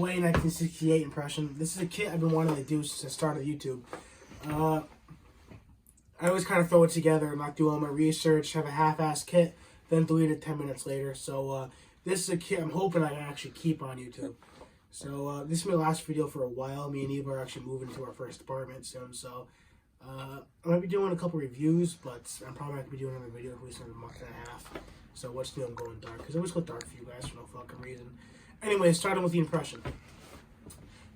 Way 1968 impression. This is a kit I've been wanting to do since I started YouTube. I always kind of throw it together and not do all my research, have a half-assed kit, then delete it 10 minutes later. So this is a kit I'm hoping I can actually keep on YouTube. So this is my last video for a while. Me and Eva are actually moving to our first apartment soon. So I might be doing a couple reviews, but I'm probably not going to be doing another video at least in a month and a half. So what's new? I'm going dark. Because I always go dark for you guys for no fucking reason. Anyway, starting with the impression.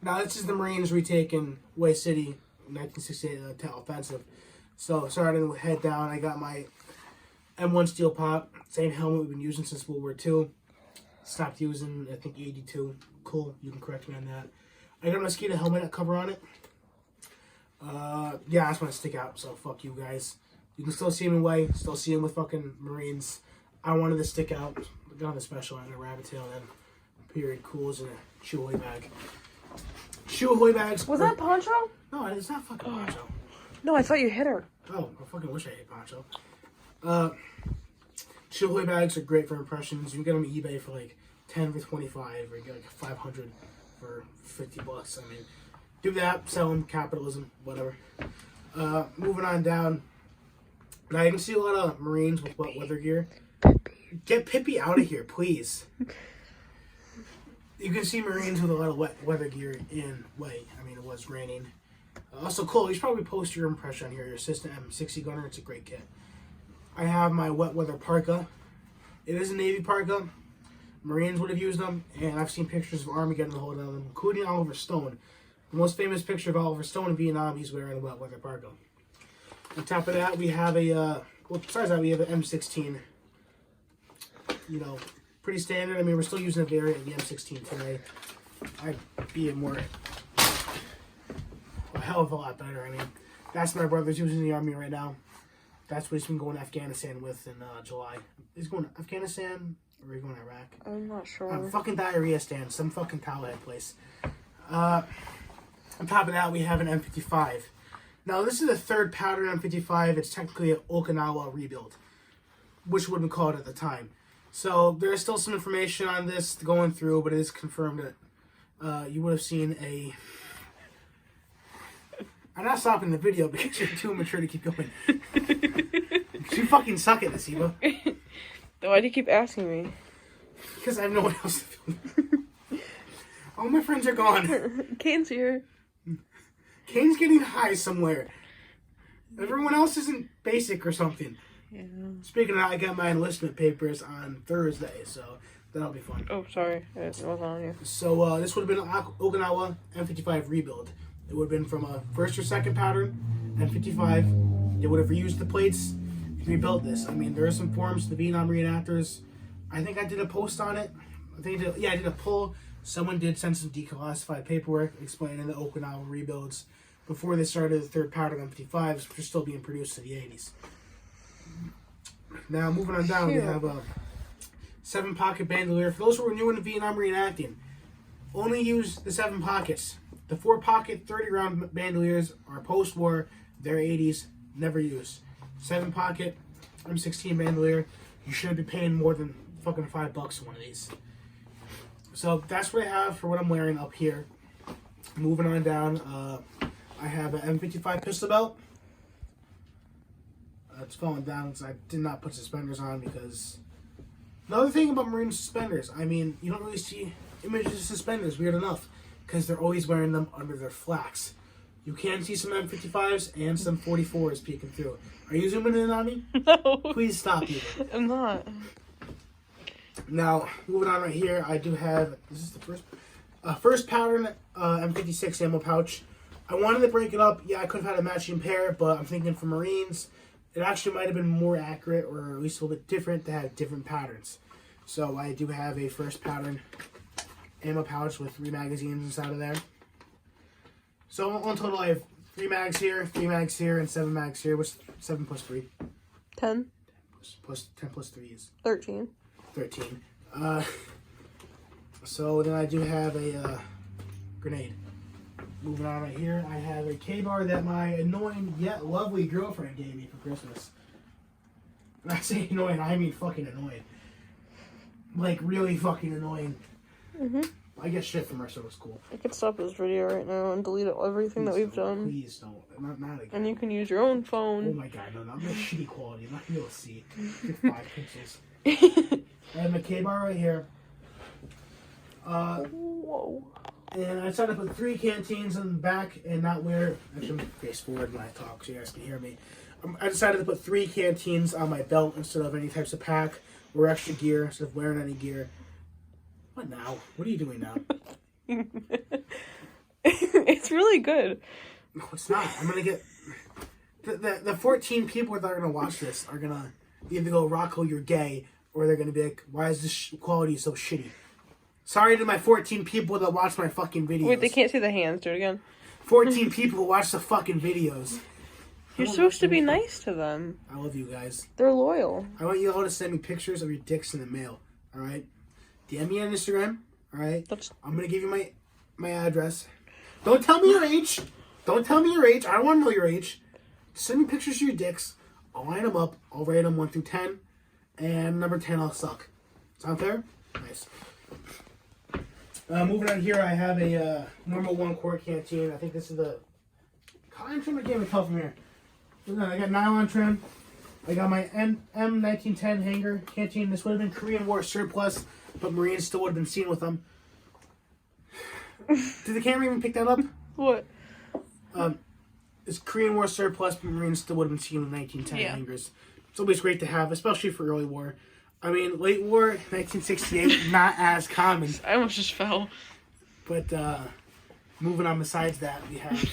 Now this is the Marines retaking Way City 1968 offensive. So starting with head down, I got my M1 steel pot, same helmet we've been using since World War II. Stopped using, I think, 82. Cool, you can correct me on that. I got a mosquito helmet cover on it. Yeah, I just want to stick out, so fuck you guys. You can still see him in Way, still see him with fucking Marines. I wanted to stick out. Got on the special and a rabbit tail, then period cools in a chew ahoy bag. Chew ahoy bags. Was that Poncho? No, it's not fucking Poncho. No, I thought you hit her. Oh, I fucking wish I hit Poncho. Chew ahoy bags are great for impressions. You can get them on eBay for like 10 for 25, or you get like 500 for 50 bucks. I mean, do that, sell them, capitalism, whatever. Moving on down. Now you can see a lot of Marines with wet weather gear. Get Pippi out of here, please. You can see Marines with a lot of wet weather gear in Way. I mean, it was raining. Also, Cole, you should probably post your impression on here. Your Assistant M60 gunner. It's a great kit. I have my wet weather parka. It is a Navy parka. Marines would have used them, and I've seen pictures of Army getting a hold of them, including Oliver Stone. The most famous picture of Oliver Stone in Vietnam, he's wearing a wet weather parka. On top of that, we have a, well, besides that, we have an M16. You know, pretty standard. I mean, we're still using a variant of the M16 today. I'd be a hell of a lot better. I mean, that's my brother's using in the Army right now. That's what he's been going to Afghanistan with in July. He's going to Afghanistan, or are you going to Iraq? I'm not sure. Fucking diarrhea stand, some fucking towelhead place. On top of that, we have an M55. Now, this is the third pattern M55. It's technically an Okinawa rebuild, which wouldn't call it at the time. So there's still some information on this going through, but it is confirmed that you would have seen a... I'm not stopping the video because you're too immature to keep going. You fucking suck at this, Eva. Why do you keep asking me? Because I have no one else to film. All my friends are gone. Kane's here. Kane's getting high somewhere. Everyone else isn't basic or something. Yeah. Speaking of that, I got my enlistment papers on Thursday, so that'll be fun. Oh, sorry. It wasn't on you. So this would have been an Okinawa M55 rebuild. It would have been from a first or second pattern M55. They would have reused the plates and rebuilt this. I mean, there are some forums to the Vietnam reenactors. I think I did a post on it. I did a poll. Someone did send some declassified paperwork explaining the Okinawa rebuilds before they started the third pattern M55s, which are still being produced in the 80s. Now, moving on down, we have a 7-pocket bandolier. For those who are new in the Vietnam reenacting, only use the 7 pockets. The 4-pocket 30-round bandoliers are post-war. They're 80s. Never used. 7-pocket M16 bandolier. You shouldn't be paying more than fucking $5 for one of these. So that's what I have for what I'm wearing up here. Moving on down, I have an M55 pistol belt. It's falling down because I did not put suspenders on because... Another thing about Marine suspenders, I mean, you don't really see images of suspenders, weird enough, because they're always wearing them under their flax. You can see some M55s and some 44s peeking through. Are you zooming in on me? No. Please stop, Eva. I'm not. Now, moving on right here, I do have, this is the first pattern M56 ammo pouch. I wanted to break it up. Yeah, I could have had a matching pair, but I'm thinking for Marines, it actually might have been more accurate, or at least a little bit different, to have different patterns. So I do have a first pattern ammo pouch with 3 magazines inside of there. So on total, I have 3 mags here, and 7 mags here. What's 7 plus 3? 10. 10 plus 3 is 13. 13. So then I do have a grenade. Moving on right here, I have a K-bar that my annoying yet lovely girlfriend gave me for Christmas. When I say annoying, I mean fucking annoying. Like, really fucking annoying. I get shit from our summer school. I could stop this video right now and delete everything that we've done. Please don't. Not again. And you can use your own Oh phone. my god, no, not the shitty quality. I'm not gonna be able to see. Get 5 pixels. I have my K-bar right here. Whoa. And I decided to put 3 canteens in the back and not wear. Actually, I'm face forward when I talk so you guys can hear me. I decided to put 3 canteens on my belt instead of any types of pack or extra gear instead of wearing any gear. What now? What are you doing now? It's really good. No, it's not. I'm gonna get the 14 people that are gonna watch this are gonna either go, Rocco, you're gay, or they're gonna be like, why is this quality so shitty? Sorry to my 14 people that watch my fucking videos. Wait, they can't see the hands. Do it again. 14 people who watch the fucking videos. You're supposed to be nice to them. I love you guys. They're loyal. I want you all to send me pictures of your dicks in the mail. All right. DM me on Instagram. All right. I'm gonna give you my address. Don't tell me your age. Don't tell me your age. I don't want to know your age. Send me pictures of your dicks. I'll line them up. I'll rate them 1 through 10, and number 10 I'll suck. Sound fair? Nice. Moving on here, I have a normal 1-quart canteen. I think this is the cotton trim. I can't even tell from here. I got nylon trim. I got my M1910 hanger canteen. This would have been Korean War surplus, but Marines still would have been seen with them. Did the camera even pick that up? What? It's Korean War surplus, but Marines still would have been seen with 1910 hangers. It's always great to have, especially for early war. I mean, late war, 1968, not as common. I almost just fell. But moving on, besides that, we have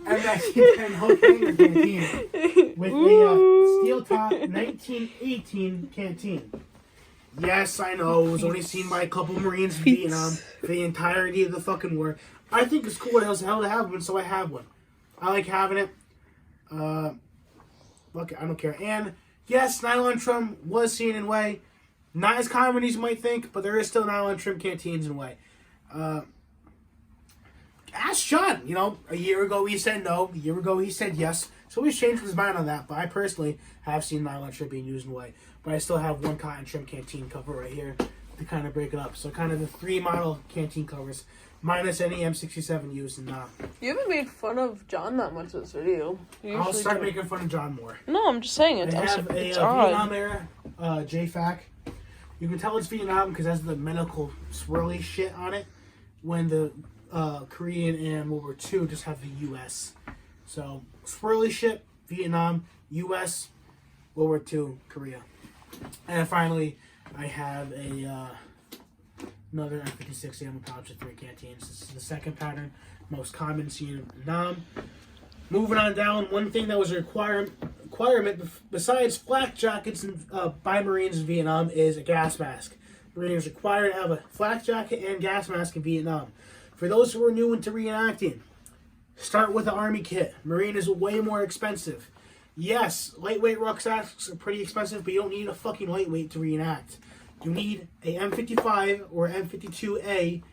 M1910 Hulk hanger canteen with a steel top 1918 canteen. Yes, I know, it was only seen by a couple Marines in Vietnam for the entirety of the fucking war. I think it's cool as hell to have one, so I have one. I like having it. Look, I don't care. And yes, nylon trim was seen in Way. Not as common as you might think, but there is still nylon trim canteens in Way. Ask John. You know, a year ago he said no. A year ago he said yes. So he's changed his mind on that. But I personally have seen nylon trim being used in Way. But I still have 1 cotton trim canteen cover right here to kind of break it up. So kind of the 3 model canteen covers, minus any M67 used in You haven't made fun of John that much this video. I'll start making fun of John more. No, I'm just saying I have a Vietnam era JFAC. You can tell it's Vietnam because it has the medical swirly shit on it. When the Korean and World War II just have the U.S. So swirly shit, Vietnam, U.S., World War II, Korea. And finally, I have another M56 ammo pouch with 3 canteens. This is the second pattern, most common seen in Vietnam. Moving on down, one thing that was a requirement besides flak jackets by Marines in Vietnam is a gas mask. Marines required to have a flak jacket and gas mask in Vietnam. For those who are new into reenacting, start with the Army kit. Marine is way more expensive. Yes, lightweight rucksacks are pretty expensive, but you don't need a fucking lightweight to reenact. You need a M55 or M52A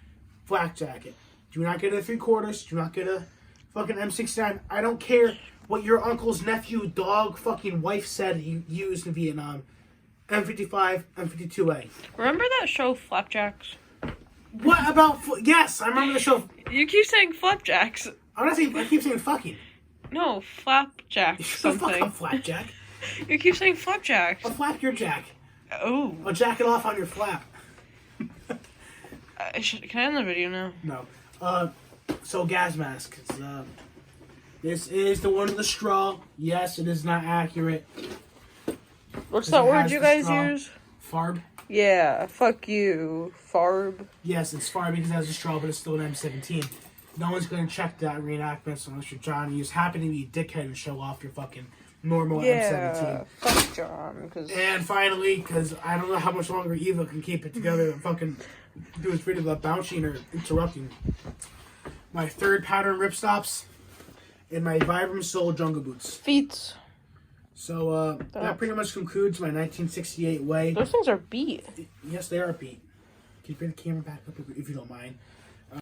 flak jacket. Do not get a 3/4. Do not get a fucking M69. I don't care what your uncle's nephew, dog, fucking wife said he used in Vietnam. M55, M52A. Remember that show, Flapjacks? What about... Yes, I remember the show. You keep saying Flapjacks. I'm not saying... I keep saying fucking. No, Flapjacks something. Fuck up, flapjack. You keep saying Flapjacks. I'll flap your jack. Oh. I'll jack it off on your flap. Can I end the video now? No. So gas mask. This is the one with the straw. Yes, it is not accurate. What's that word you guys use? Farb. Yeah, fuck you. Farb. Yes, it's farb because it has a straw, but it's still an M17. No one's going to check that reenactment unless you're John. You just happen to be a dickhead and show off your fucking normal M17. Fuck John. And finally, because I don't know how much longer Eva can keep it together and fucking do his video without bouncing or interrupting. My 3rd pattern ripstops and my Vibram Soul jungle boots. Feet. So that pretty much concludes my 1968 Way. Those things are beat. Yes, they are beat. Can you bring the camera back up if you don't mind?